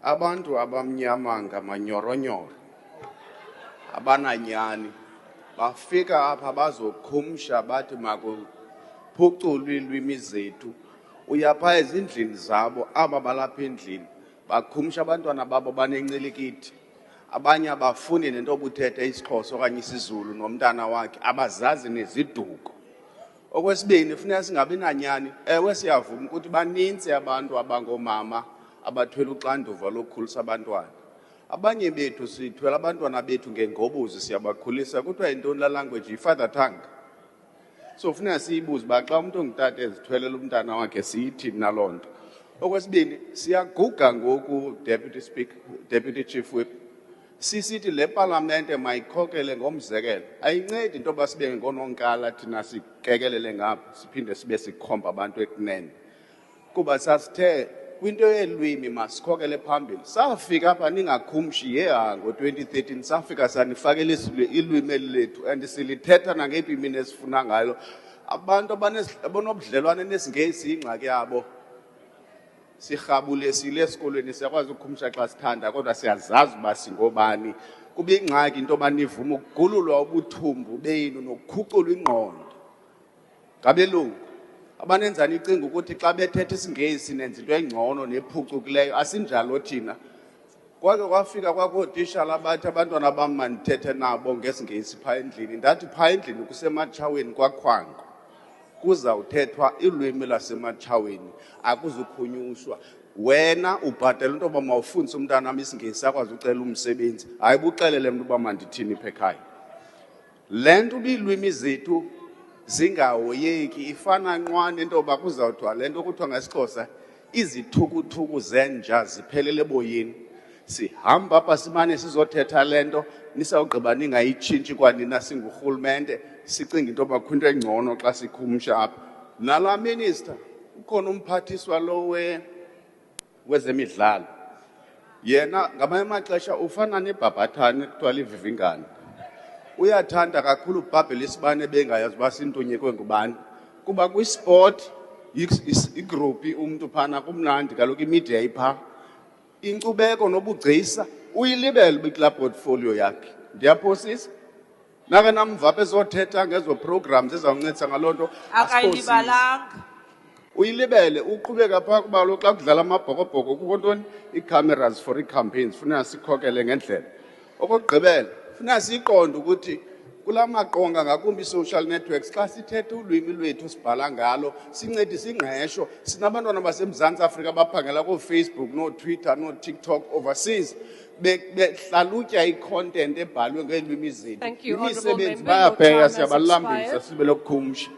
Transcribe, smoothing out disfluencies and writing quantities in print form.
Abantu abamnyama ngamanyoronyoro abananyani bafika apha bazokhumsha bathi makuphuculwe iilwimi zethu. Uyapha ezindlini zabo aba balapha endlini bakhumsha abantwana babo banencilikithi. Abanye abafuni nento obuthetha isiXhosa okanye isiZulu nomntana wakhe abazazi neziduko. Okwesibini funeka singabi nanyani. Ewe siyavuma ukuthi baninzi abantu abangoomama abathwele uxanduva lokukhulisa abantwana. Abanye bethu sithwele abantwana bethu ngengobuzi siyabakhulisa kuthiwa yintoni la language yi-father tongue. So funeka siyibuze uba xa umuntu ongutata ezithwelela umntana wakhe siyithini naloo nto. Okwesibini siyaguga ngoku Deputy Chief Whip. Sisithi le palamente mayikhokele ngomzekelo. Ayincedi into yoba sibe ngoononkala thina sikekelele ngapha siphinde sibe sikhomba abantu ekunene. Kuba sasithe kwinto yeelwimi masikhokele phambili. Safika apha ningakhumshi ngo-2013 safika sanifakela ilwimi eli lethu and silithetha nangeyiphi imini esifuna ngayo. Abantu abanobudlelwane nesiNgesi ingxaki yabo. Sirhabulesile esikolweni siyakwazi ukukhumsha xa sithanda kodwa siyazazi uba singobani. Kuba ingxaki into yoba nivuma ukugululwa ubuthumbu benu nokukhuculwa ingqondo ngabelungu. Abanenzani icinga ukuthi xa bethetha isiNgesi nenza into engcono nephucukileyo. Asinjalo thina. Kwake kwafika kwakootishala bathi abantwana bam mandithethe nabo ngesiNgesi phaa endlini. Ndathi phaa endlini kusematshaweni kwaKhwango kuzawuthethwa ilwimi lasematshaweni akuzukhunyushwa. Wena ubhatala into yoba mawufundise umntana wam isiNgesi akwazi ucela umsebenzi. Hayi buxelele mntu uba mandithini pha ekhaya. Le nto uba iilwimi zethu zingahoyeki ifana nqwa nento yoba kuzawuthiwa le nto kuthiwa ngesiXhosa izithukuthuku zenja ziphelele eboyeni. Sihamba apha simane sizothetha le nto nisawugqiba ningayitshintshi kwanina singurhulumente sicinga into yoba kukho into engcono xa sikhumsha apha. Nalaa minister ukhona umphathiswa lo wezemidlalo. Yena ngamanye amaxesha ufana nebhabhathane kuthiwa livivingane. Uyathanda kakhulu ubhabhela isibane bengayazi uba sintunyekwe ngubani. Kuba kwisport igruphi umntu phana kumnandi kaloku imidiya iphaa. Inkcubeko nobugcisa uyilibele uba portfolio yakhe. Ndiyaphosisa. Nake namva apha ezothetha ngezo programs ezawuncedisa ngaloo nto. Akayilibalanga. Uyilibele uqhubeka phaa kuba kaloku xa kudlala amabhokobhoko kukho ntoni ii-cameras for ii-campaigns funeka sikhokele ngendlela. Okokugqibela funeka siyiqonde ukuthi kula maqonga ngakumbi ii-social networks xa sithetha ulwimi lwethu sibhala ngalo sincedisa ingqesho. Sinabantwana baseMzantsi Afrika abaphangela kooFacebook nooTwitter nooTikTok overseas behlalutya i-content ebhalwe ngeelwimi zethu. Thank you, Honourable Imisebenzi Member. Your time bayapeya has siyabalambisa expired. sibe lokukhumsha.